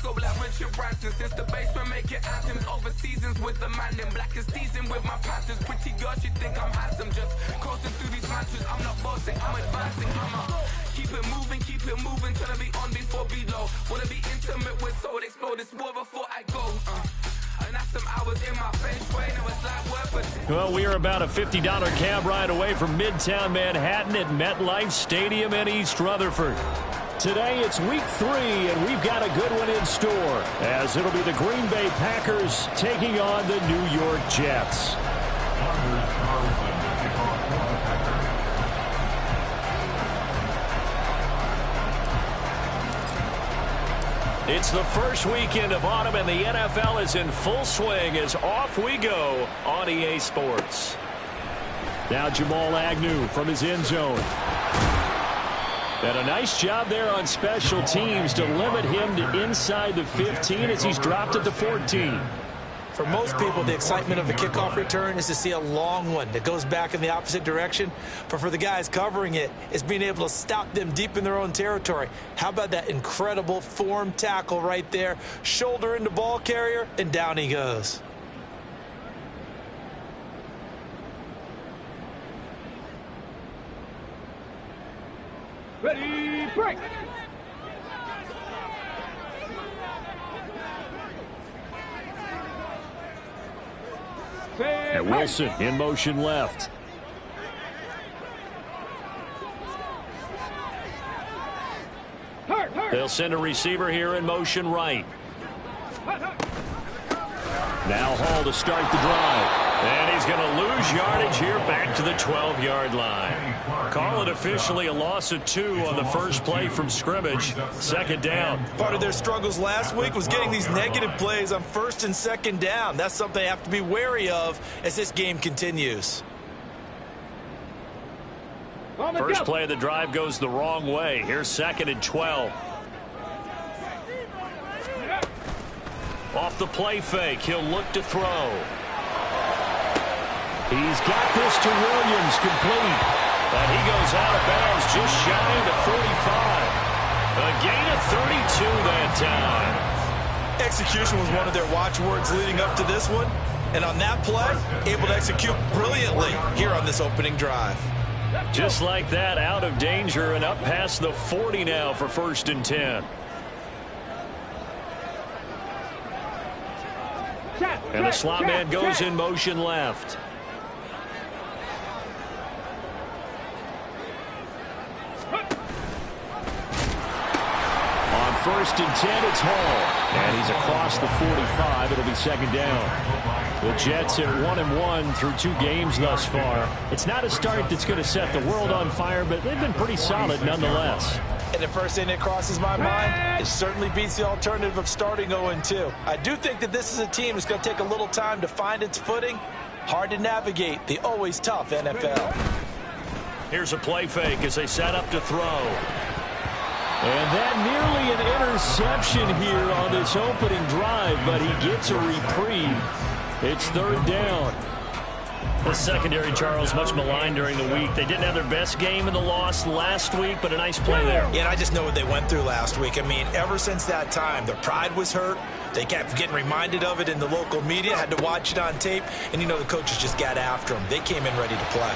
go like Richard Branson. Since the basement making anthems over seasons with the man in black is seasoned with my patterns. Pretty girl, she think I'm handsome. Just coasting through these matches. I'm not bossing, I'm advancing. Keep it moving till I be on before below. Wanna be intimate with soul, explore this war before I go. And that's some hours in my face way. Now it's like work for. Well, we are about a $50 cab ride away from Midtown Manhattan at MetLife Stadium in East Rutherford. Today it's week 3, and we've got a good one in store, as it'll be the Green Bay Packers taking on the New York Jets. It's the first weekend of autumn, and the NFL is in full swing as off we go on EA Sports. Now Jamal Agnew from his end zone. And a nice job there on special teams to limit him to inside the 15 as he's dropped it to 14. For most people, the excitement of a kickoff return is to see a long one that goes back in the opposite direction. But for the guys covering it, it's being able to stop them deep in their own territory. How about that incredible form tackle right there? Shoulder into ball carrier, and down he goes. Ready, break! And Wilson in motion left. They'll send a receiver here in motion right. Now Hall to start the drive. And he's going to lose yardage here back to the 12-yard line. Call it officially a loss of 2 on the first play from scrimmage. Second down. Part of their struggles last week was getting these negative plays on first and second down. That's something they have to be wary of as this game continues. First play of the drive goes the wrong way. Here's 2nd and 12. Off the play fake, he'll look to throw. He's got this to Williams, complete. But he goes out of bounds just shy of the 45. A gain of 32 that time. Execution was one of their watchwords leading up to this one. And on that play, able to execute brilliantly here on this opening drive. Just like that, out of danger and up past the 40 now for 1st and 10. And the slot man goes in motion left. On 1st and 10, it's Hall. And he's across the 45. It'll be 2nd down. The Jets at 1-1 through 2 games thus far. It's not a start that's going to set the world on fire, but they've been pretty solid nonetheless. And the first thing that crosses my mind, it certainly beats the alternative of starting 0-2. I do think that this is a team that's going to take a little time to find its footing. Hard to navigate the always tough NFL. Here's a play fake as they set up to throw. And that nearly an interception here on this opening drive, but he gets a reprieve. It's 3rd down. The secondary, Charles, much maligned during the week. They didn't have their best game in the loss last week, but a nice play there. Yeah, and I just know what they went through last week. I mean, ever since that time, their pride was hurt. They kept getting reminded of it in the local media, had to watch it on tape, and, you know, the coaches just got after them. They came in ready to play.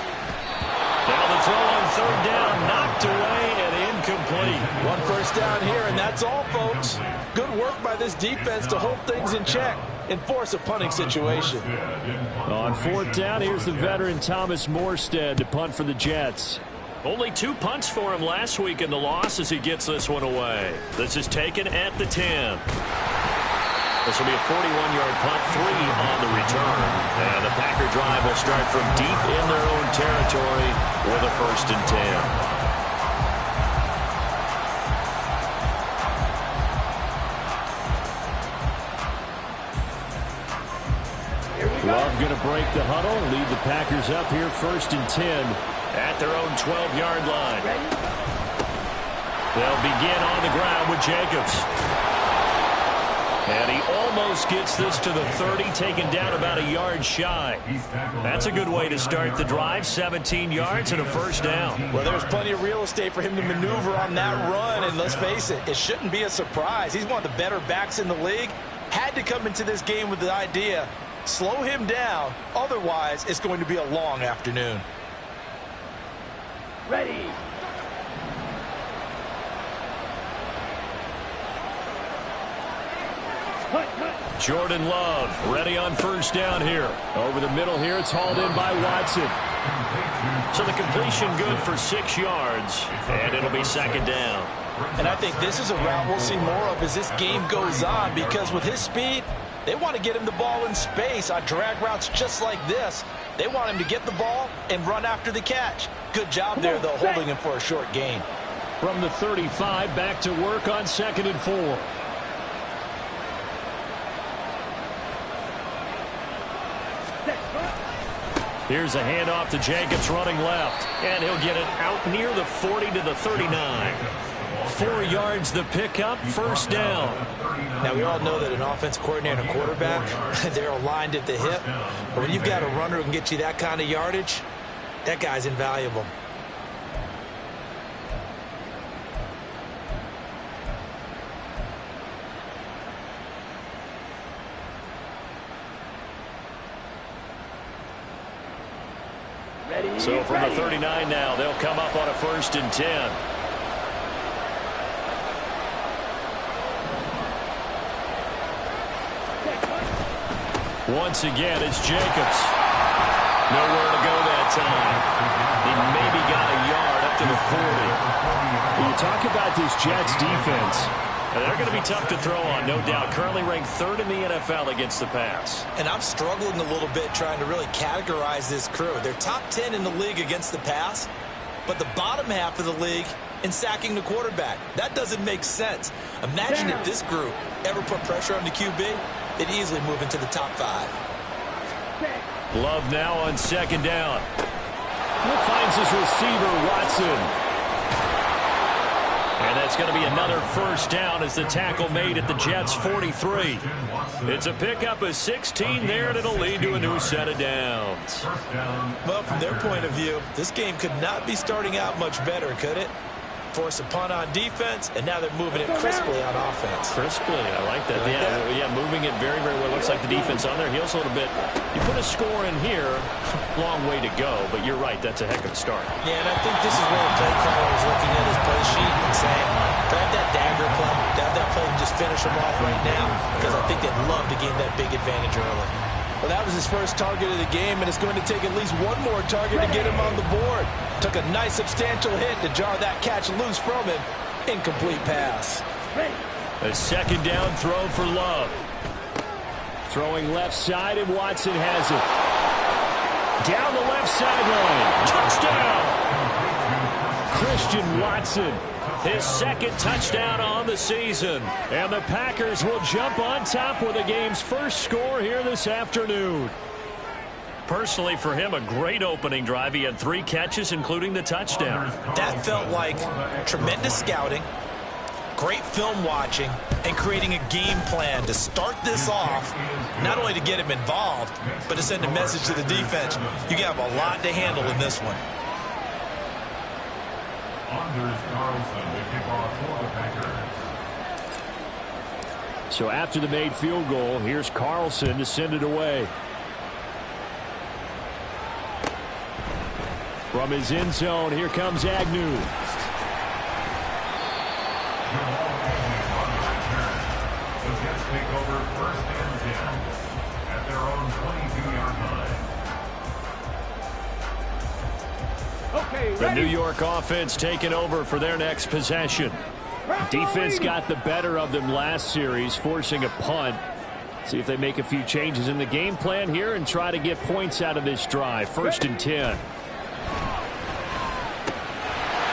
Now the throw on 3rd down, knocked away and incomplete. 1 first down here, and that's all, folks. Good work by this defense to hold things in check and force a punting situation. On 4th down, here's the veteran Thomas Morstead to punt for the Jets. Only 2 punts for him last week in the loss as he gets this one away. This is taken at the 10. This will be a 41-yard punt, 3 on the return. And the Packer drive will start from deep in their own territory with a 1st and 10. Love going to break the huddle, lead the Packers up here 1st and 10 at their own 12-yard line. They'll begin on the ground with Jacobs. And he almost gets this to the 30, taken down about a yard shy. That's a good way to start the drive, 17 yards and a first down. Well, there's plenty of real estate for him to maneuver on that run, and let's face it, it shouldn't be a surprise. He's one of the better backs in the league. Had to come into this game with the idea, slow him down, otherwise it's going to be a long afternoon. Ready. Jordan Love ready on first down here. Over the middle here, it's hauled in by Watson. So the completion good for 6 yards, and it'll be second down. And I think this is a route we'll see more of as this game goes on, because with his speed, they want to get him the ball in space on drag routes just like this. They want him to get the ball and run after the catch. Good job there, though, holding him for a short gain. From the 35, back to work on 2nd and 4. Here's a handoff to Jacobs running left, and he'll get it out near the 40 to the 39. 4 yards the pickup, first down. Now, we all know that an offense coordinator and a quarterback, they're aligned at the hip. But when you've got a runner who can get you that kind of yardage, that guy's invaluable. So from the 39 now, they'll come up on a 1st and 10. Once again, it's Jacobs. Nowhere to go that time. He maybe got a yard up to the 40. When you talk about this Jets defense, they're going to be tough to throw on, no doubt. Currently ranked 3rd in the NFL against the pass. And I'm struggling a little bit trying to really categorize this crew. They're top 10 in the league against the pass, but the bottom half of the league in sacking the quarterback. That doesn't make sense. Imagine if this group ever put pressure on the QB, they'd easily move into the top 5. Love now on 2nd down. He finds his receiver, Watson. And that's going to be another first down as the tackle made at the Jets' 43. It's a pickup of 16 there, and it'll lead to a new set of downs. Well, from their point of view, this game could not be starting out much better, could it? Force a punt on defense, and now they're moving it crisply on offense. Crisply, I like that. Yeah, moving it very, very well. Looks like the defense on their heels a little bit. You put a score in here, long way to go, but you're right, that's a heck of a start. Yeah, and I think this is where the play caller is looking at his play sheet and saying, grab that dagger play, grab that play and just finish them off right now, because I think they'd love to gain that big advantage early. Well, that was his first target of the game, and it's going to take at least one more target to get him on the board. Took a nice substantial hit to jar that catch loose from him. Incomplete pass. A 2nd down throw for Love. throwing left side, and Watson has it. Down the left sideline. Touchdown! Christian Watson. His 2nd touchdown on the season. And the Packers will jump on top with the game's first score here this afternoon. Personally, for him, a great opening drive. He had 3 catches, including the touchdown. That felt like tremendous scouting, great film watching, and creating a game plan to start this off, not only to get him involved, but to send a message to the defense. You have a lot to handle in this one. So after the made field goal, here's Carlson to send it away. From his end zone, here comes Agnew. The New York offense taking over for their next possession. Defense got the better of them last series, forcing a punt. See if they make a few changes in the game plan here and try to get points out of this drive. 1st and 10.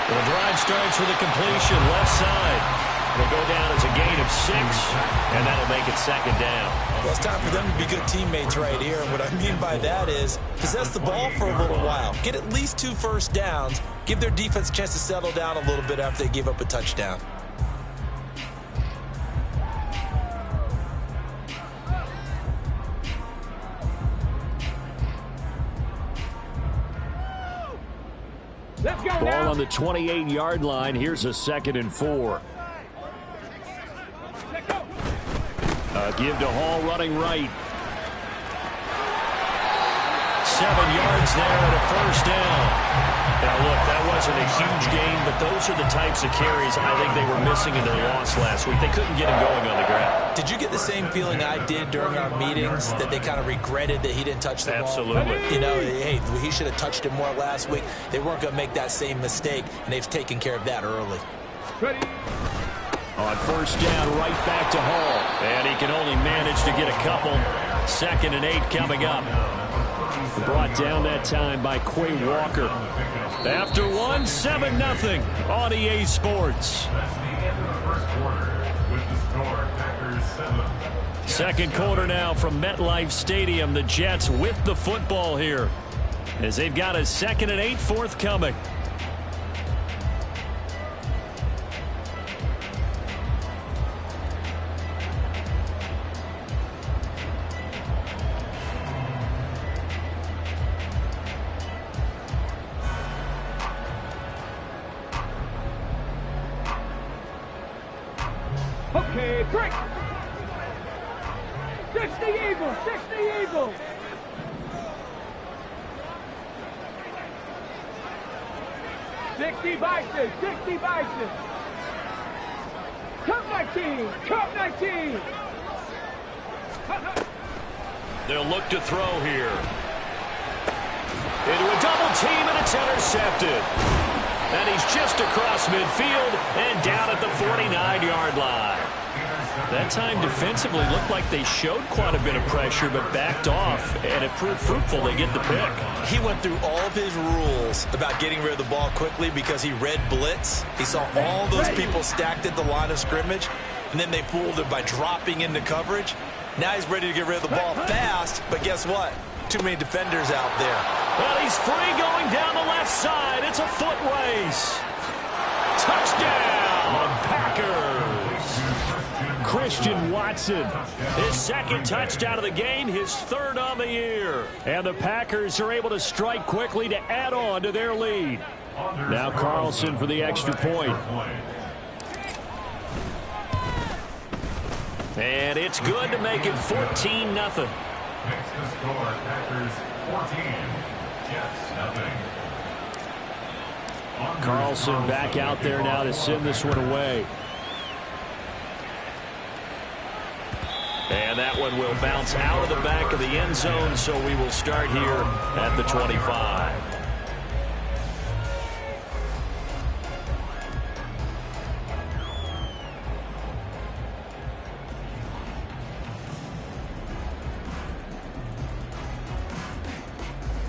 The drive starts with a completion left side. It'll go down as a gain of 6, and that'll make it 2nd down. Well, it's time for them to be good teammates right here. And what I mean by that is possess the ball for a little while. Get at least 2 first downs. Give their defense a chance to settle down a little bit after they give up a touchdown. Ball on the 28-yard line. Here's a 2nd and 4. Give to Hall running right. 7 yards there and a 1st down. Now, look, that wasn't a huge gain, but those are the types of carries I think they were missing in their loss last week. They couldn't get him going on the ground. Did you get the same feeling I did during our meetings, that they kind of regretted that he didn't touch the ball? Absolutely. You know, hey, he should have touched it more last week. They weren't going to make that same mistake, and they've taken care of that early. On 1st down, right back to Hall. And he can only manage to get a couple. 2nd and 8 coming up. Brought down that time by Quay Walker. After 1, 7-0 on EA Sports. Second quarter now from MetLife Stadium. The Jets with the football here, as they've got a 2nd and 8 forthcoming. Okay, quick! 60 Eagles! 60 Eagles! Bison! 60 Bison! Cup 19! Cup 19! They'll look to throw here. Into a double team, and it's intercepted. And he's just across midfield and down at the 49-yard line. That time defensively looked like they showed quite a bit of pressure, but backed off, and it proved fruitful. They get the pick. He went through all of his rules about getting rid of the ball quickly because he read blitz. He saw all those people stacked at the line of scrimmage, and then they fooled him by dropping into coverage. Now he's ready to get rid of the ball fast, but guess what? Too many defenders out there. Well, he's free going down the left side. It's a foot race. Touchdown, Packers. Christian Watson. His 2nd touchdown of the game, his 3rd on the year. And the Packers are able to strike quickly to add on to their lead. Now Carlson for the extra point. And it's good to make it 14-0. Next to score, Packers 14, Jets 0. Carlson back out there now to send this one away. And that one will bounce out of the back of the end zone, so we will start here at the 25.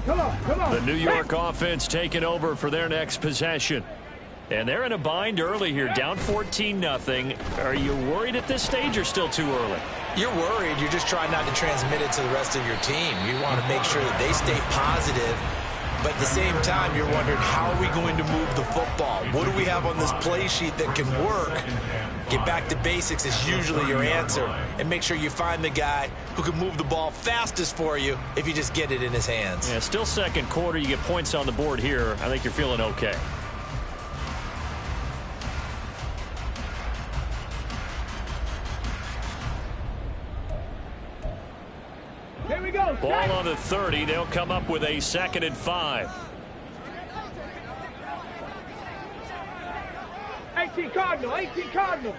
Come on. The New York offense taking over for their next possession. And they're in a bind early here, down 14-0. Are you worried at this stage or still too early? You're worried. You're just trying not to transmit it to the rest of your team. You want to make sure that they stay positive. But at the same time, you're wondering, how are we going to move the football? What do we have on this play sheet that can work? Get back to basics is usually your answer. And make sure you find the guy who can move the ball fastest for you if you just get it in his hands. Yeah, still second quarter. You get points on the board here. I think you're feeling okay. Here we go. Ball on the 30. They'll come up with a 2nd and 5. 18 Cardinal. 18 Cardinal.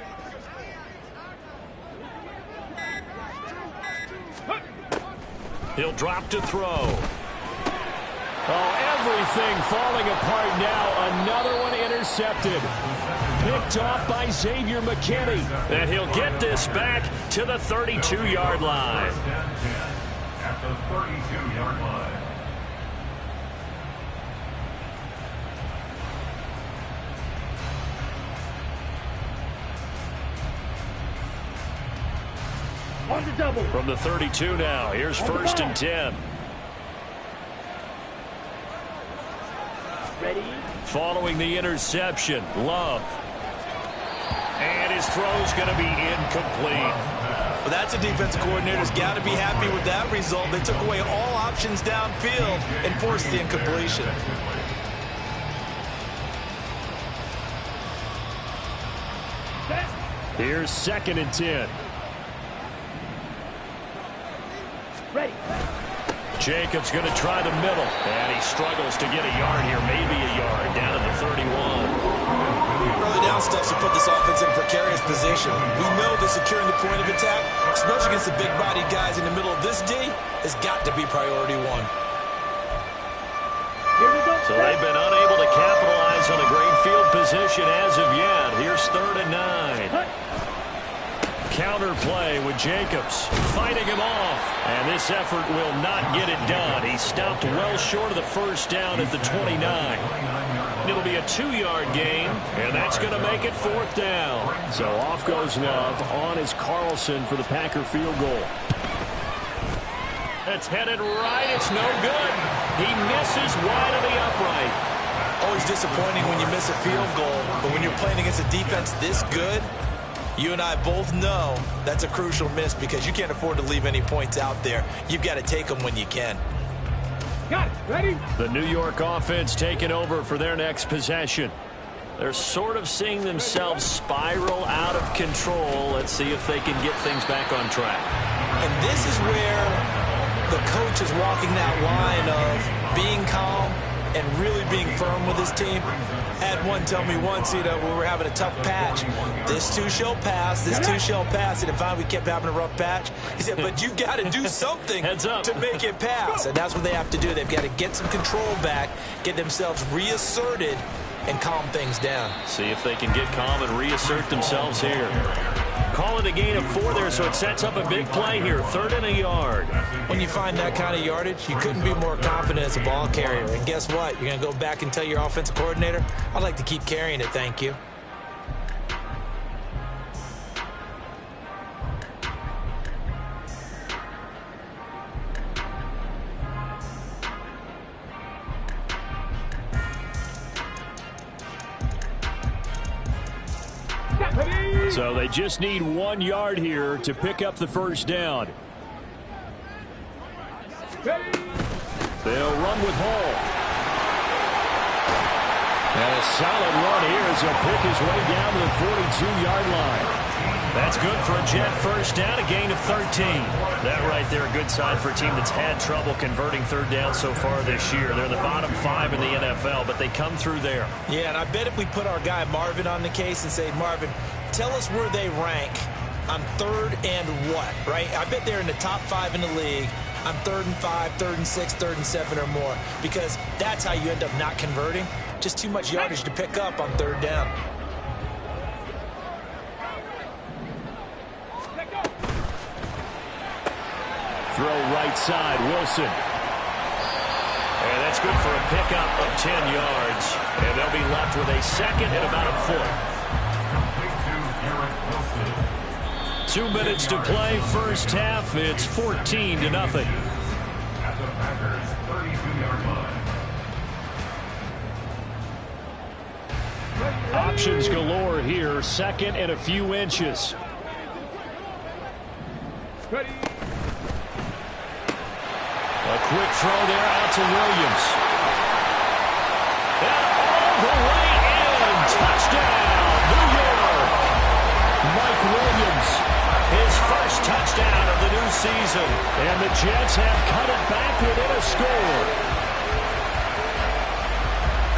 He'll drop to throw. Oh, everything falling apart now. Another one intercepted. Picked off by Xavier McKinney. And he'll get this back to the 32-yard line. At the 32-yard line. On the double. From the 32 now, here's 1st and 10. Ready? Following the interception, Love. And his throw's going to be incomplete. Well, that's a defensive coordinator's got to be happy with that result. They took away all options downfield and forced the incompletion. Here's 2nd and 10. Ready. Jacobs going to try the middle. And he struggles to get a yard here. Maybe a yard down to the 31. Early down stuff to put this offense in a precarious position. We know that securing the point of attack, especially against the big-bodied guys in the middle of this D, has got to be priority one. Here we go. So they've been unable to capitalize on a great field position as of yet. Here's 3rd and 9. Counter play with Jacobs fighting him off. And this effort will not get it done. He stopped well short of the first down at the 29. It'll be a 2-yard gain, and that's going to make it 4th down. So off goes Love. On is Carlson for the Packer field goal. It's headed right. It's no good. He misses wide of the upright. Always disappointing when you miss a field goal, but when you're playing against a defense this good, you and I both know that's a crucial miss because you can't afford to leave any points out there. You've got to take them when you can. Got it. Ready? The New York offense taking over for their next possession. They're sort of seeing themselves spiral out of control. Let's see if they can get things back on track. And this is where the coach is walking that line of being calm and really being firm with his team. Had one tell me once, we were having a tough patch. This too shall pass. This too shall pass. And finally we kept having a rough patch. He said, but you got to do something to make it pass. And that's what they have to do. They've got to get some control back, get themselves reasserted, and calm things down. See if they can get calm and reassert themselves here. Call it a gain of 4 there, so it sets up a big play here. 3rd and a yard. When you find that kind of yardage, you couldn't be more confident as a ball carrier. And guess what? You're going to go back and tell your offensive coordinator, I'd like to keep carrying it, thank you. So they just need 1 yard here to pick up the first down. They'll run with Hall. And a solid run here as he'll pick his way down to the 42-yard line. That's good for a Jet first down, a gain of 13. That right there, a good sign for a team that's had trouble converting 3rd down so far this year. They're the bottom 5 in the NFL, but they come through there. Yeah, and I bet if we put our guy Marvin on the case and say, Marvin, tell us where they rank on 3rd and what, right? I bet they're in the top 5 in the league on 3rd and 5, 3rd and 6, 3rd and 7 or more, because that's how you end up not converting. Just too much yardage to pick up on 3rd down. Throw right side, Wilson. And that's good for a pickup of 10 yards. And they'll be left with a 2nd and about a foot. 2 minutes to play, first half. It's 14-0. At the Packers' 32-yard line. Options galore here, 2nd and a few inches. Ready? A quick throw there out to Williams. And all the way in. Touchdown, New York. Mike Williams. His first touchdown of the new season. And the Jets have cut it back within a score.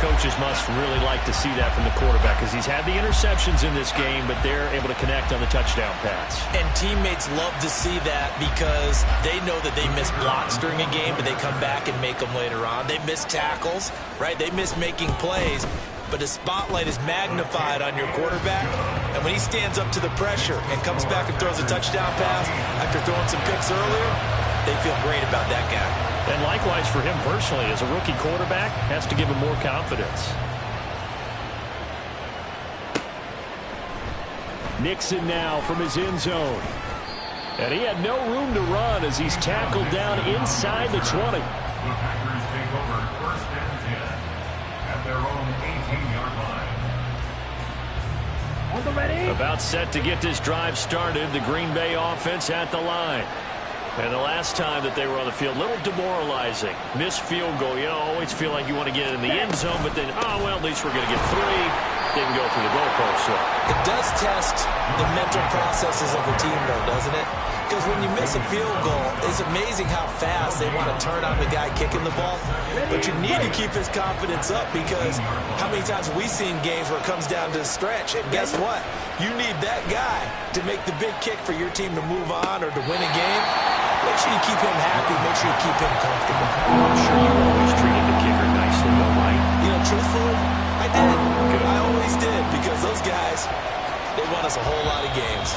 Coaches must really like to see that from the quarterback because he's had the interceptions in this game, but they're able to connect on the touchdown pass. And teammates love to see that because they know that they miss blocks during a game, but they come back and make them later on. They miss tackles, right? They miss making plays, but the spotlight is magnified on your quarterback. And when he stands up to the pressure and comes back and throws a touchdown pass after throwing some picks earlier, they feel great about that guy. And likewise for him personally, as a rookie quarterback, has to give him more confidence. Nixon now from his end zone. And he had no room to run as he's tackled down inside the 20. The Packers take over 1st and 10 at their own 18-yard line. On the ready? About set to get this drive started, the Green Bay offense at the line. And the last time that they were on the field, a little demoralizing. Missed field goal. You always feel like you want to get it in the end zone, but then, oh, well, at least we're going to get 3. Didn't go through the goalpost. So It does test the mental processes of the team, though, doesn't it? Because when you miss a field goal, it's amazing how fast they want to turn on the guy kicking the ball. But you need to keep his confidence up, because how many times have we seen games where it comes down to a stretch? And guess what? You need that guy to make the big kick for your team to move on or to win a game. Make sure you keep him happy. Make sure you keep him comfortable. I'm sure you always treated the kicker nicely, though, right? You know, truthfully, I did. Good. I always did, because those guys, they won us a whole lot of games.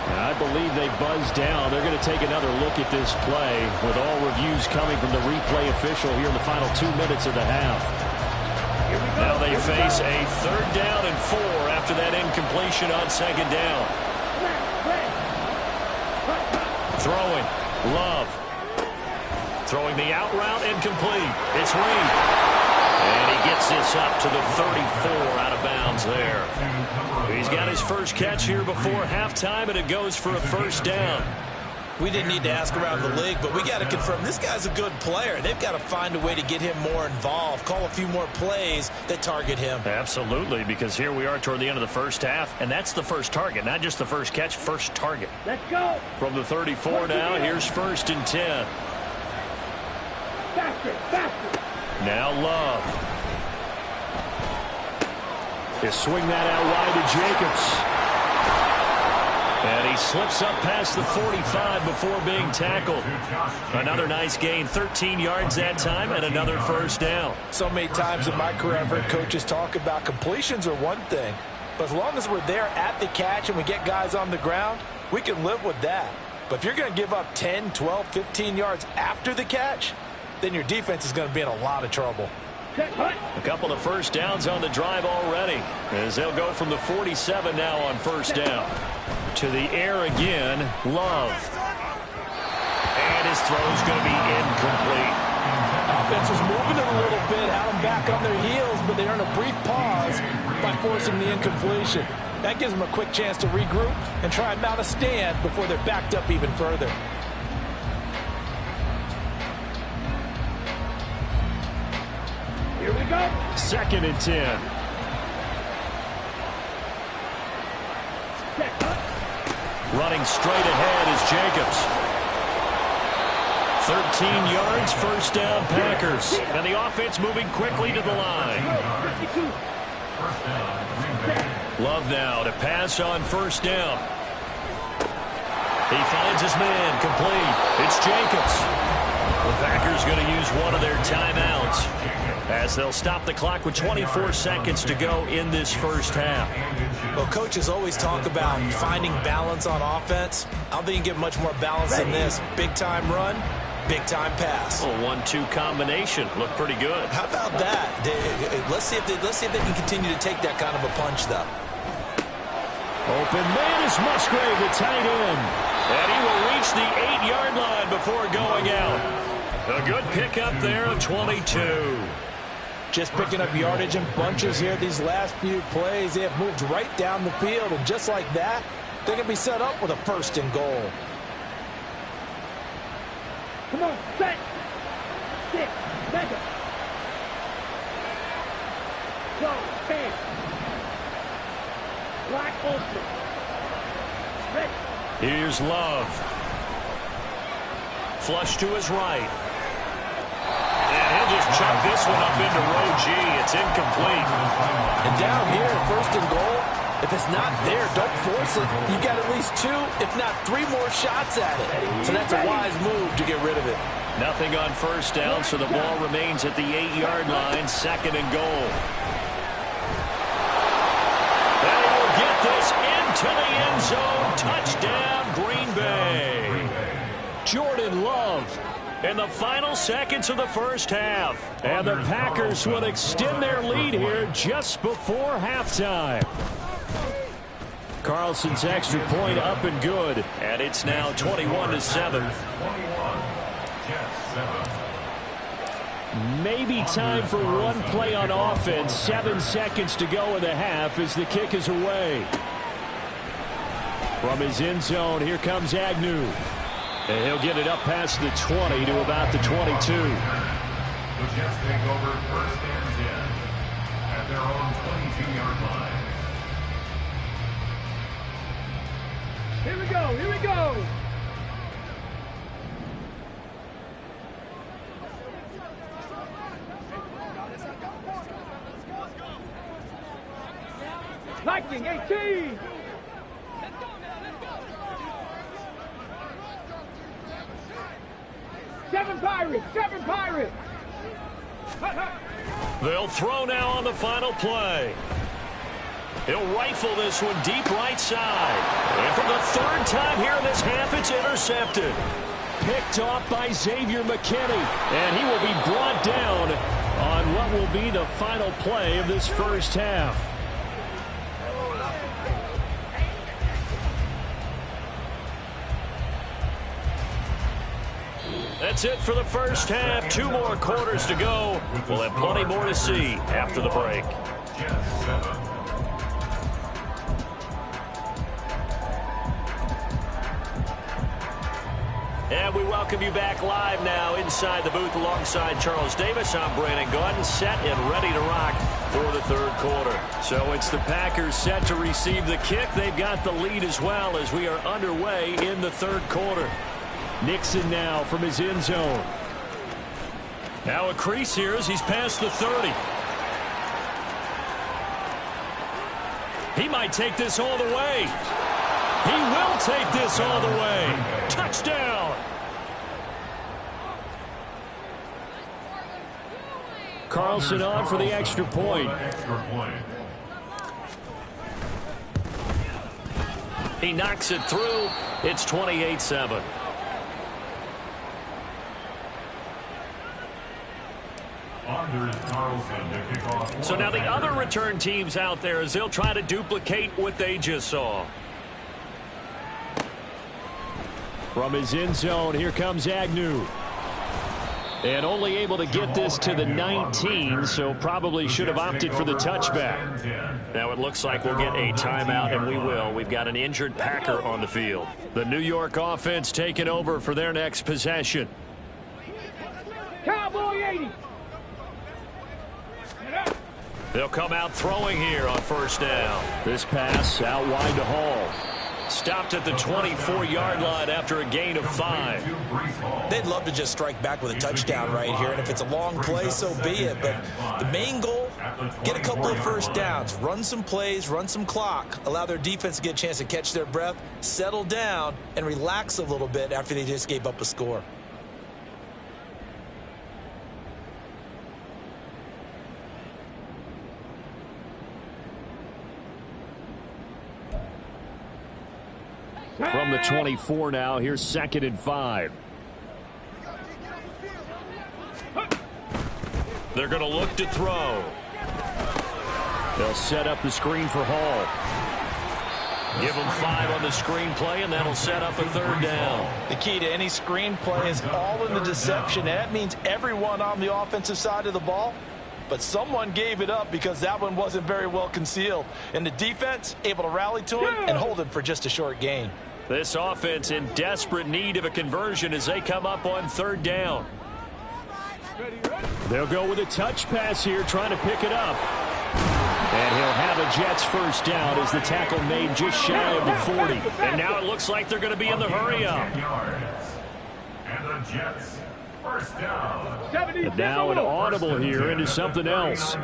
I believe they buzzed down. They're going to take another look at this play, with all reviews coming from the replay official here in the final 2 minutes of the half. Now they face a 3rd down and 4 after that incompletion on 2nd down. Throwing. Love. Throwing the out route, incomplete. It's Reed. And he gets this up to the 34 out of bounds there. He's got his first catch here before halftime, and it goes for a 1st down. We didn't need to ask around the league, but we got to confirm this guy's a good player. They've got to find a way to get him more involved, call a few more plays that target him. Absolutely, because here we are toward the end of the first half, and that's the first target, not just the first catch, first target. Let's go. From the 34 now, here's 1st and 10. Faster, faster. Now Love. They swing that out wide to Jacobs. And he slips up past the 45 before being tackled. Another nice gain, 13 yards that time, and another 1st down. So many times in my career, I've heard coaches talk about completions are one thing, but as long as we're there at the catch and we get guys on the ground, we can live with that. But if you're going to give up 10, 12, 15 yards after the catch, then your defense is going to be in a lot of trouble. A couple of 1st downs on the drive already, as they'll go from the 47 now on 1st down. To the air again, Love. And his throw's going to be incomplete. Offense was moving it a little bit, had them back on their heels, but they earned a brief pause by forcing the incompletion. That gives them a quick chance to regroup and try and mount a stand before they're backed up even further. Here we go. 2nd and 10. Running straight ahead is Jacobs. 13 yards, 1st down Packers. And the offense moving quickly to the line. Love now to pass on 1st down. He finds his man, complete. It's Jacobs. The Packers going to use one of their timeouts, as they'll stop the clock with 24 seconds to go in this 1st half. Well, coaches always talk about finding balance on offense. I don't think you can get much more balance than this. Big-time run, big-time pass. A 1-2 combination. Looked pretty good. How about that? Let's see if they can continue to take that kind of a punch, though. Open man is Musgrave, the tight end. And he will reach the 8-yard line before going out. A good pickup there of 22. Just picking up yardage in bunches here these last few plays. They have moved right down the field, and just like that, they're going to be set up with a 1st and goal. Come on, set. 6, mega. Go, bang. Black ultra. Ready. Here's Love. Flush to his right. And he'll just chuck this one up into row G. It's incomplete. And down here, 1st and goal, if it's not there, don't force it. You've got at least 2, if not 3 more shots at it. So that's a wise move to get rid of it. Nothing on 1st down, so the ball remains at the 8-yard line, 2nd and goal. And he will get this into the end zone. Touchdown, Green Bay. Jordan Love In the final seconds of the 1st half. And the Packers will extend their lead here just before halftime. Carlson's extra point up and good. And it's now 21-7. Maybe time for one play on offense. 7 seconds to go in the half as the kick is away. From his end zone, here comes Agnew. And he'll get it up past the 20 to about the 22. The Jets take over 1st and 10 at their own 22-yard line. Here we go. Here we go. Lightning 18. Seven Pirates. They'll throw now on the final play. He'll rifle this one deep right side. And for the third time here in this half, it's intercepted. Picked off by Xavier McKinney. And he will be brought down on what will be the final play of this first half. That's it for the first half. 2 more quarters to go. We'll have plenty more to see after the break. And we welcome you back live now inside the booth alongside Charles Davis. I'm Brandon Gordon, set and ready to rock for the third quarter. So it's the Packers set to receive the kick. They've got the lead as well as we are underway in the third quarter. Nixon now from his end zone. Now a crease here as he's past the 30. He might take this all the way. He will take this all the way. Touchdown. Carlson on for the extra point. He knocks it through. It's 28-7. So now the other return teams out there as they'll try to duplicate what they just saw. From his end zone, here comes Agnew. And only able to get this to the 19, so probably should have opted for the touchback. Now it looks like we'll get a timeout, and we will. We've got an injured Packer on the field. The New York offense taking over for their next possession. Cowboy 80. They'll come out throwing here on first down. This pass out wide to Hall. Stopped at the 24-yard line after a gain of 5. They'd love to just strike back with a touchdown right here, and if it's a long play, so be it. But the main goal, get a couple of first downs, run some plays, run some clock, allow their defense to get a chance to catch their breath, settle down, and relax a little bit after they just gave up a score. From the 24 now, here's 2nd and 5. They're going to look to throw. They'll set up the screen for Hall. Give them 5 on the screen play, and that'll set up a third down. The key to any screen play is all in the deception. That means everyone on the offensive side of the ball, but someone gave it up because that one wasn't very well concealed. And the defense able to rally to him and hold him for just a short gain. This offense in desperate need of a conversion as they come up on third down. They'll go with a touch pass here, trying to pick it up. And he'll have a Jets first down as the tackle made just shy of the 40. And now it looks like they're going to be in the hurry-up. And the Jets first down. And now an audible here into something else.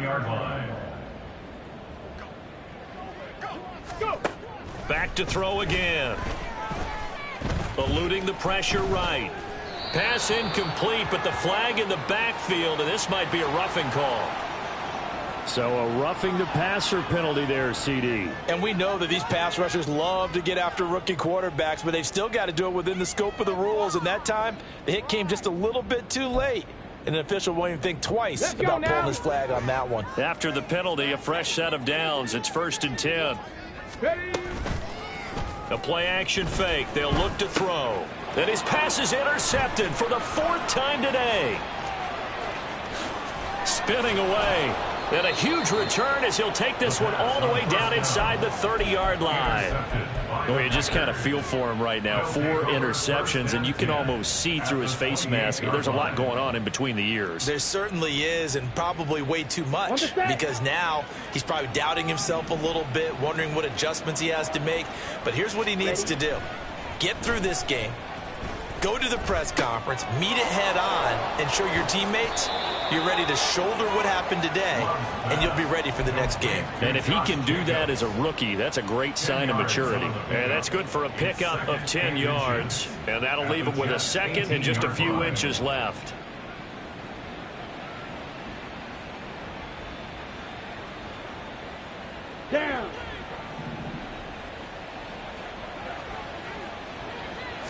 Back to throw again. Eluding the pressure right. Pass incomplete, but the flag in the backfield, and this might be a roughing call. So a roughing the passer penalty there, CD. And we know that these pass rushers love to get after rookie quarterbacks, but they've still got to do it within the scope of the rules. And that time, the hit came just a little bit too late. And an official won't even think twice about pulling his flag on that one. After the penalty, a fresh set of downs. It's 1st and 10. A play-action fake. They'll look to throw. And his pass is intercepted for the 4th time today. Spinning away. And a huge return as he'll take this one all the way down inside the 30-yard line. Well, you just kind of feel for him right now. 4 interceptions, and you can almost see through his face mask. There's a lot going on in between the ears. There certainly is, and probably way too much, because now he's probably doubting himself a little bit, wondering what adjustments he has to make. But here's what he needs to do. Get through this game, go to the press conference, meet it head on, and show your teammates you're ready to shoulder what happened today, and you'll be ready for the next game. And if he can do that as a rookie, that's a great sign of maturity. And that's good for a pickup of 10 yards. And that'll leave him with a second and just a few inches left. Down.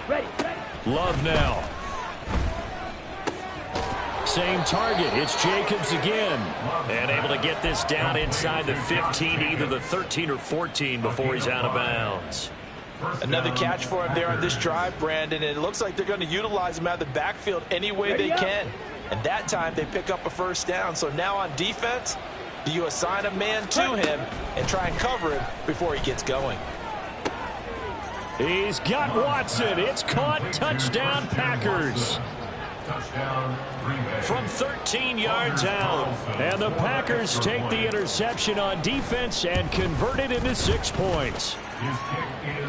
Ready. Love now. Same target. It's Jacobs again. And able to get this down inside the 15, either the 13 or 14 before he's out of bounds. Another catch for him there on this drive, Brandon, and it looks like they're going to utilize him out of the backfield any way they can. And that time they pick up a first down. So now on defense, do you assign a man to him and try and cover him before he gets going? He's got Watson. It's caught. Touchdown, Packers. From 13 yards out. And the Packers take the interception on defense and convert it into 6 points.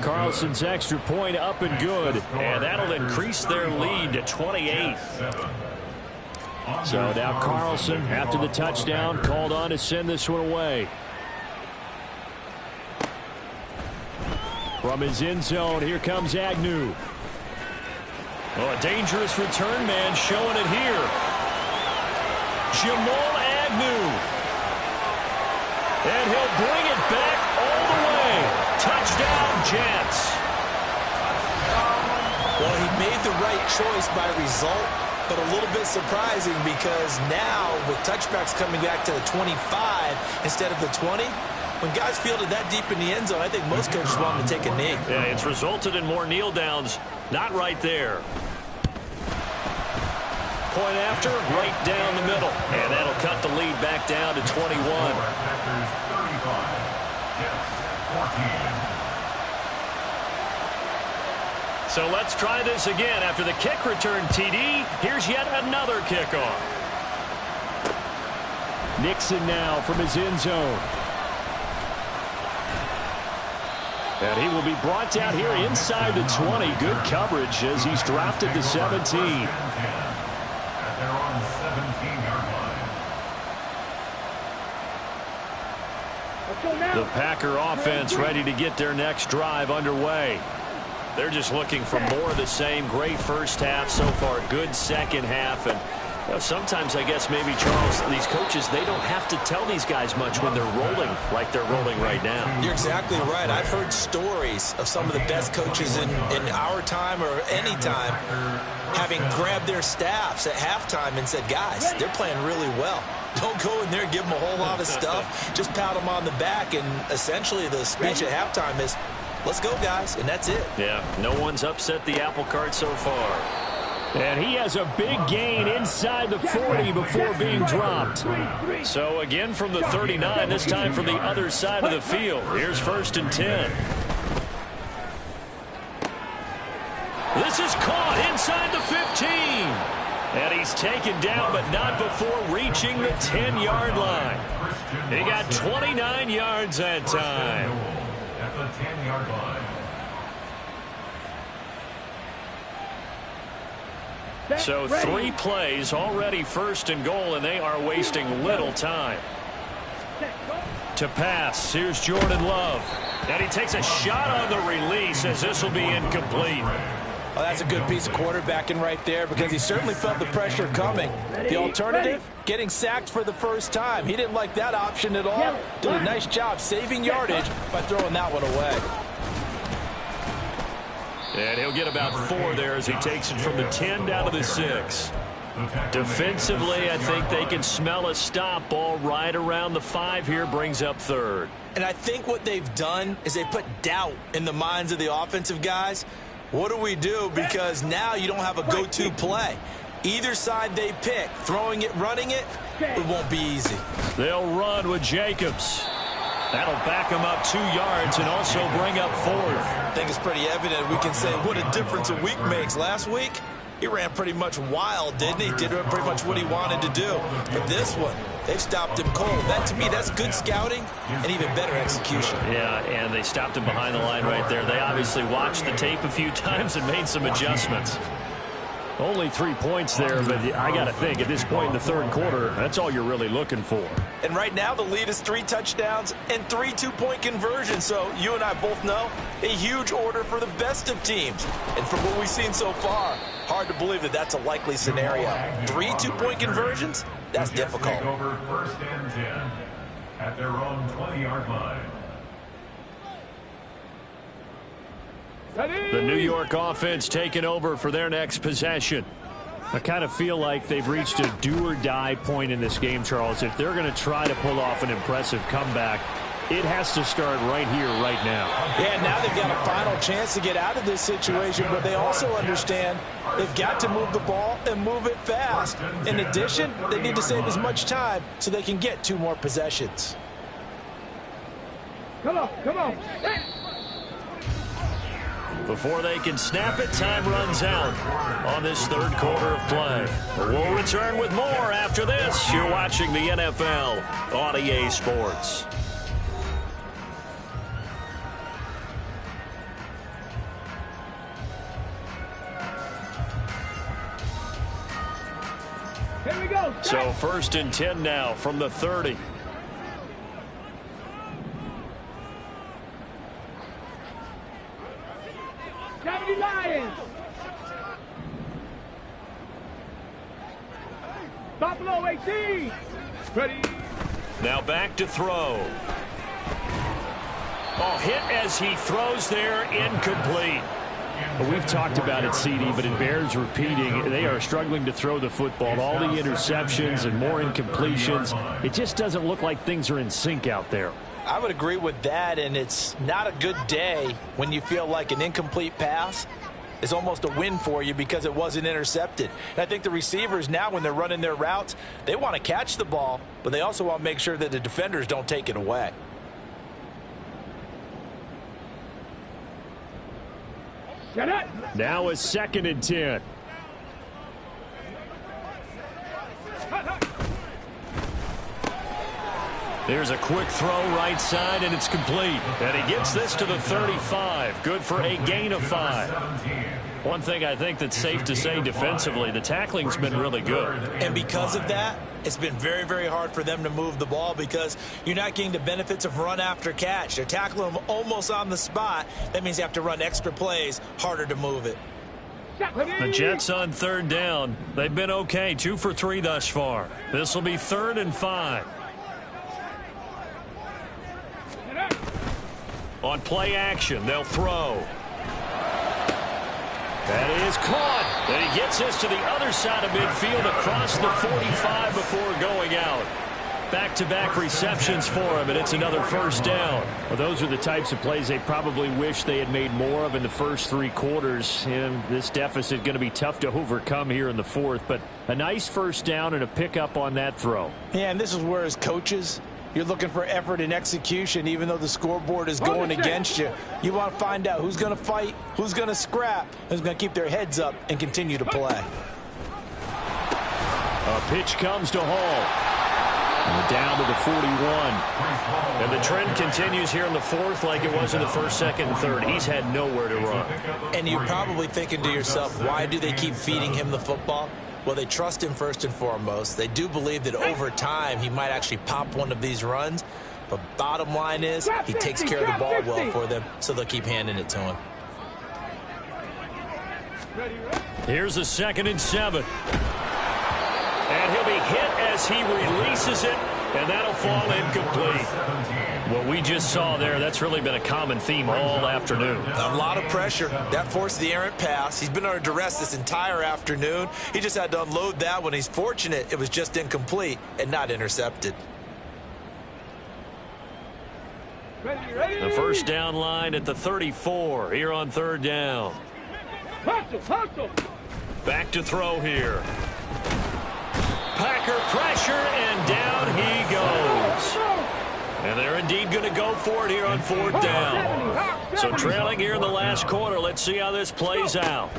Carlson's extra point up and good. And that'll increase their lead to 28. So now Carlson, after the touchdown, called on to send this one away. From his end zone, here comes Agnew. Oh, a dangerous return man showing it here. Jamal Agnew. And he'll bring it back all the way. Touchdown, Jets. Well, he made the right choice by result, but a little bit surprising because now with touchbacks coming back to the 25 instead of the 20, when guys fielded that deep in the end zone, I think most coaches want them to take a knee. Yeah, it's resulted in more kneel downs. Not right there. Point after, right down the middle. And that'll cut the lead back down to 21. So let's try this again. After the kick return, TD, here's yet another kickoff. Nixon now from his end zone. And he will be brought down here inside the 20. Good coverage as he's dropped it to 17. They're on the 17-yard line. The Packer offense ready to get their next drive underway. They're just looking for more of the same. Great first half so far. Good second half. And you know, sometimes, I guess, maybe, Charles, these coaches, they don't have to tell these guys much when they're rolling like they're rolling right now. You're exactly right. I've heard stories of some of the best coaches in our time or any time having grabbed their staffs at halftime and said, guys, they're playing really well. Don't go in there and give them a whole lot of stuff. Just pat them on the back. And essentially the speech at halftime is, let's go, guys. And that's it. Yeah, no one's upset the apple cart so far. And he has a big gain inside the 40 before being dropped. So again from the 39, this time from the other side of the field. Here's 1st and 10. This is caught inside the 15. And he's taken down, but not before reaching the 10-yard line. He got 29 yards that time. At the 10-yard line. So 3 plays, already 1st and goal, and they are wasting little time. To pass, here's Jordan Love. And he takes a shot on the release as this will be incomplete. Well, that's a good piece of quarterbacking right there because he certainly felt the pressure coming. The alternative, getting sacked for the first time. He didn't like that option at all. Did a nice job saving yardage by throwing that one away. And he'll get about 4 there as he takes it from the 10 down to the 6. Defensively, I think they can smell a stop ball right around the 5 here, brings up 3rd. And I think what they've done is they put doubt in the minds of the offensive guys. What do we do? Because now you don't have a go-to play. Either side they pick, throwing it, running it, it won't be easy. They'll run with Jacobs. That'll back him up 2 yards and also bring up 4th. I think it's pretty evident. We can say what a difference a week makes. Last week, he ran pretty much wild, didn't he? Did pretty much what he wanted to do. But this one, they've stopped him cold. That, to me, that's good scouting and even better execution. Yeah, and they stopped him behind the line right there. They obviously watched the tape a few times and made some adjustments. Only 3 points there, but I got to think, at this point in the third quarter, that's all you're really looking for. And right now, the lead is 3 touchdowns and 3 two-point conversions. So you and I both know a huge order for the best of teams. And from what we've seen so far, hard to believe that that's a likely scenario. 3 two-point conversions? That's difficult. Take over 1st and 10 at their own 20-yard line. The New York offense taking over for their next possession. I kind of feel like they've reached a do-or-die point in this game, Charles. If they're going to try to pull off an impressive comeback, it has to start right here, right now. Yeah, now they've got a final chance to get out of this situation, but they also understand they've got to move the ball and move it fast. In addition, they need to save as much time so they can get 2 more possessions. Come on, come on. Before they can snap it, time runs out on this third quarter of play. We'll return with more after this. You're watching the NFL on EA Sports. Here we go. So 1st and 10 now from the 30. Lions. Buffalo 18. Ready. Now back to throw. Oh, hit as he throws there, incomplete. Well, we've talked about it, CD, but it bears repeating. They are struggling to throw the football. All the interceptions and more incompletions. It just doesn't look like things are in sync out there. I would agree with that, and it's not a good day when you feel like an incomplete pass is almost a win for you because it wasn't intercepted. And I think the receivers now, when they're running their routes, they want to catch the ball, but they also want to make sure that the defenders don't take it away. Get it. Now a 2nd and 10. There's a quick throw right side, and it's complete. And he gets this to the 35. Good for a gain of 5. One thing I think that's safe to say defensively, the tackling's been really good. And because of that, it's been very, very hard for them to move the ball because you're not getting the benefits of run after catch. They're tackling them almost on the spot. That means you have to run extra plays, harder to move it. The Jets on 3rd down. They've been okay, 2 for 3 thus far. This will be 3rd and 5. On play action, they'll throw. That is caught. And he gets this to the other side of midfield across the 45 before going out. Back-to-back receptions for him, and it's another 1st down. Well, those are the types of plays they probably wish they had made more of in the first 3 quarters. And this deficit going to be tough to overcome here in the 4th. But a nice 1st down and a pickup on that throw. Yeah, and this is where, as coaches, you're looking for effort and execution, even though the scoreboard is going against you. You want to find out who's going to fight, who's going to scrap, who's going to keep their heads up and continue to play. A pitch comes to Hall. And down to the 41. And the trend continues here in the 4th like it was in the 1st, 2nd, and 3rd. He's had nowhere to run. And you're probably thinking to yourself, why do they keep feeding him the football? Well, they trust him first and foremost. They do believe that over time he might actually pop one of these runs. But bottom line is he takes care of the ball well for them, so they'll keep handing it to him. Here's a 2nd and 7. And he'll be hit as he releases it, and that'll fall incomplete. What we just saw there, that's really been a common theme all afternoon. A lot of pressure. That forced the errant pass. He's been under duress this entire afternoon. He just had to unload that one. He's fortunate it was just incomplete and not intercepted. The 1st down line at the 34 here on 3rd down. Hustle, hustle. Back to throw here. Packer pressure, and down he goes. And they're indeed going to go for it here on 4th down. So trailing here in the last quarter. Let's see how this plays out.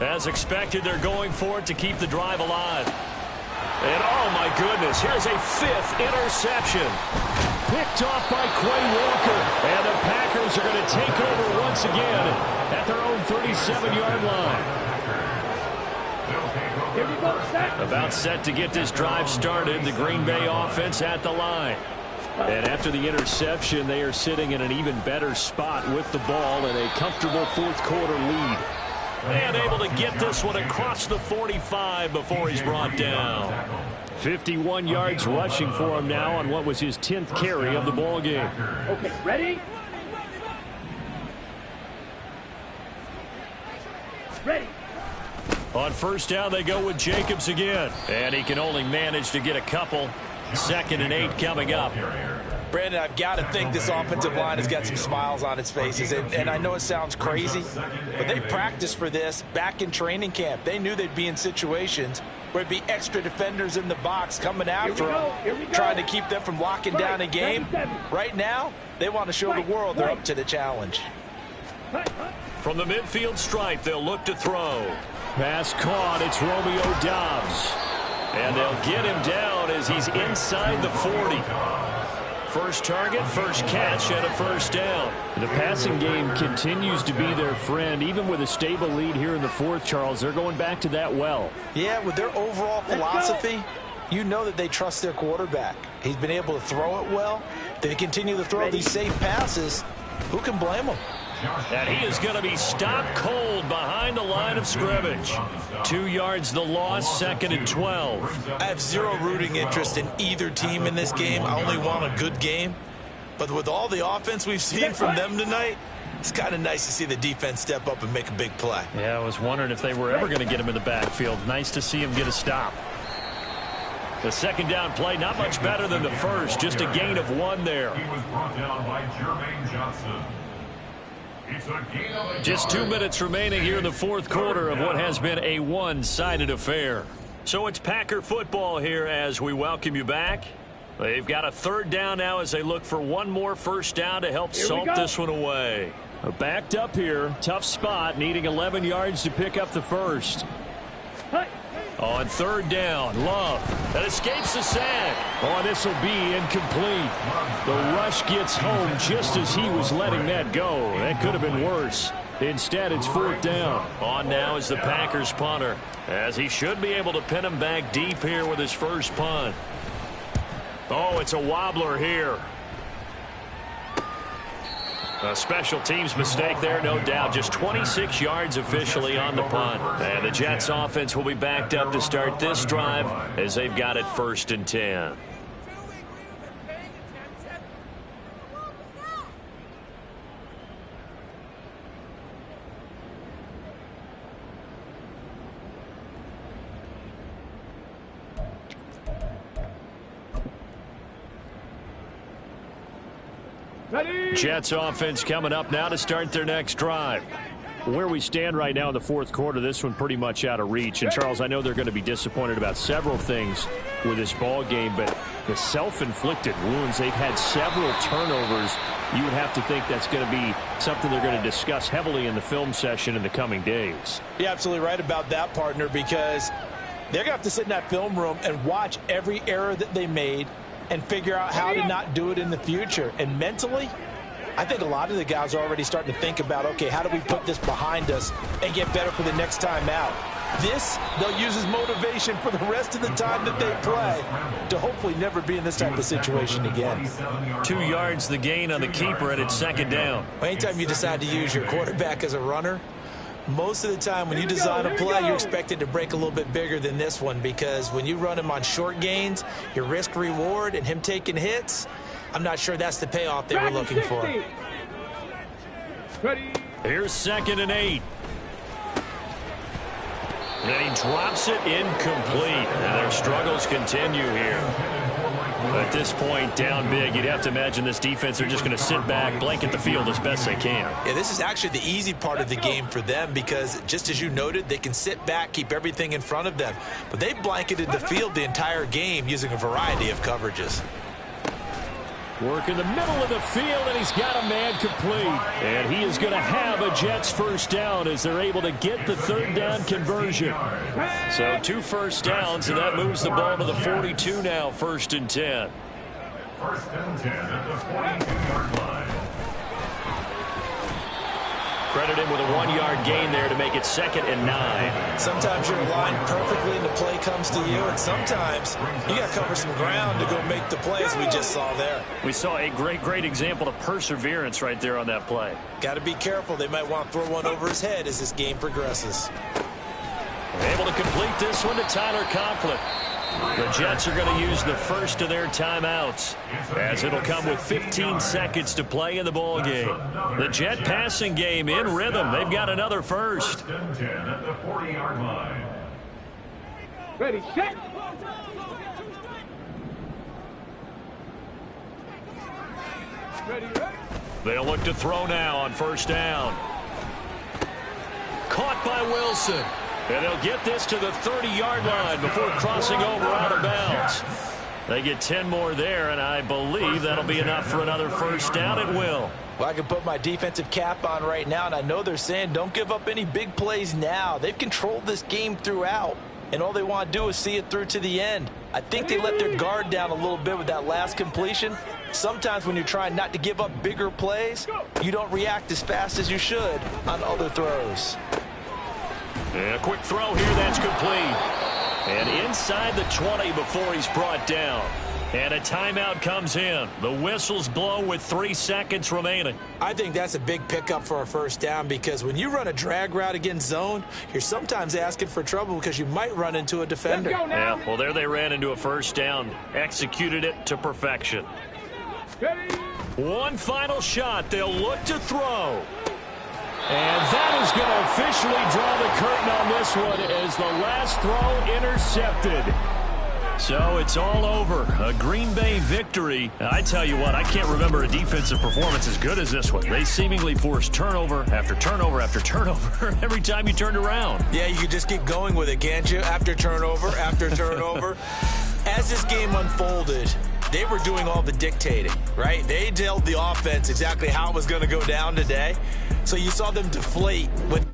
As expected, they're going for it to keep the drive alive. And oh my goodness, here's a 5th interception. Picked off by Quay Walker. And the Packers are going to take over once again at their own 37-yard line. Here we go, set. About set to get this drive started. The Green Bay offense at the line. And after the interception, they are sitting in an even better spot with the ball in a comfortable 4th quarter lead. And able to get this one across the 45 before he's brought down. 51 yards rushing for him now on what was his 10th carry of the ball game. Okay, ready? Ready. On 1st down, they go with Jacobs again. And he can only manage to get a couple. 2nd and 8 coming up. Brandon, I've got to think this offensive line has got some smiles on its faces. And I know it sounds crazy, but they practiced for this back in training camp. They knew they'd be in situations where it'd be extra defenders in the box coming after them, trying to keep them from locking down a game. Right now, they want to show the world they're up to the challenge. From the midfield stripe, they'll look to throw. Pass caught. It's Romeo Doubs. And they'll get him down as he's inside the 40. First target, first catch, and a 1st down. The passing game continues to be their friend. Even with a stable lead here in the 4th, Charles, they're going back to that well. Yeah, with their overall philosophy, you know that they trust their quarterback. He's been able to throw it well. They continue to throw these safe passes. Who can blame them? And he is going to be stopped cold behind the line of scrimmage. 2 yards the loss, 2nd and 12. I have zero rooting interest in either team in this game. I only want a good game. But with all the offense we've seen from them tonight, it's kind of nice to see the defense step up and make a big play. Yeah, I was wondering if they were ever going to get him in the backfield. Nice to see him get a stop. The 2nd down play, not much better than the first. Just a gain of 1 there. He was brought down by Jermaine Johnson. Just 2 minutes remaining here in the 4th quarter of what has been a one-sided affair. So it's Packer football here as we welcome you back. They've got a 3rd down now as they look for one more 1st down to help salt this one away. Backed up here. Tough spot. Needing 11 yards to pick up the 1st. On 3rd down, Love. That escapes the sack. Oh, this will be incomplete. The rush gets home just as he was letting that go. That could have been worse. Instead, it's 4th down. On now is the Packers punter, as he should be able to pin him back deep here with his first punt. Oh, it's a wobbler here. A special teams mistake there, no doubt. Just 26 yards officially on the punt. And the Jets offense will be backed up to start this drive as they've got it 1st and 10. Jets offense coming up now to start their next drive. Where we stand right now in the 4th quarter, this one pretty much out of reach. And, Charles, I know they're going to be disappointed about several things with this ball game, but the self-inflicted wounds, they've had several turnovers. You would have to think that's going to be something they're going to discuss heavily in the film session in the coming days. You're absolutely right about that, partner, because they're going to have to sit in that film room and watch every error that they made and figure out how to not do it in the future. And mentally, I think a lot of the guys are already starting to think about, okay, how do we put this behind us and get better for the next time out? This, they'll use as motivation for the rest of the time that they play to hopefully never be in this type of situation again. 2 yards the gain on the keeper, and it's 2nd down. Anytime you decide to use your quarterback as a runner, most of the time when you design a play, you're expected to break a little bit bigger than this one, because when you run him on short gains, your risk reward and him taking hits, I'm not sure that's the payoff they were looking for. Here's 2nd and 8. And he drops it incomplete. And their struggles continue here. At this point, down big, you'd have to imagine this defense are just going to sit back, blanket the field as best they can. Yeah, this is actually the easy part of the game for them because, just as you noted, they can sit back, keep everything in front of them. But they blanketed the field the entire game using a variety of coverages. Work in the middle of the field, and he's got a man complete. And he is going to have a Jets first down as they're able to get the third down conversion. So 2 first downs, and that moves the ball to the 42 now, 1st and 10. 1st and 10 at the 42-yard line. Credit him with a 1-yard gain there to make it 2nd and 9. Sometimes you're aligned perfectly and the play comes to you, and sometimes you got to cover some ground to go make the plays we just saw there. We saw a great example of perseverance right there on that play. Got to be careful. They might want to throw one over his head as this game progresses. Able to complete this one to Tyler Conklin. The Jets are going to use the first of their timeouts, as it'll come with 15 seconds to play in the ball game. The Jet passing game in rhythm. They've got another first. 1st and 10 at the 40-yard line. Ready, set. Ready, ready. They'll look to throw now on 1st down. Caught by Wilson. And they'll get this to the 30-yard line before crossing over out of bounds. They get 10 more there, and I believe that'll be enough for another first down. It will. Well, I can put my defensive cap on right now, and I know they're saying don't give up any big plays now. They've controlled this game throughout, and all they want to do is see it through to the end. I think they let their guard down a little bit with that last completion. Sometimes when you're trying not to give up bigger plays, you don't react as fast as you should on other throws. And a quick throw here, that's complete. And inside the 20 before he's brought down. And a timeout comes in. The whistles blow with 3 seconds remaining. I think that's a big pickup for a first down because when you run a drag route against zone, you're sometimes asking for trouble because you might run into a defender. Yeah, well, there they ran into a first down. Executed it to perfection. Ready. One final shot. They'll look to throw. And that is going to officially draw the curtain on this one as the last throw intercepted. So it's all over. A Green Bay victory. I tell you what, I can't remember a defensive performance as good as this one. They seemingly forced turnover after turnover after turnover every time you turned around. Yeah, you could just keep going with it, can't you? After turnover, after turnover. As this game unfolded, they were doing all the dictating, right? They told the offense exactly how it was going to go down today. So you saw them deflate with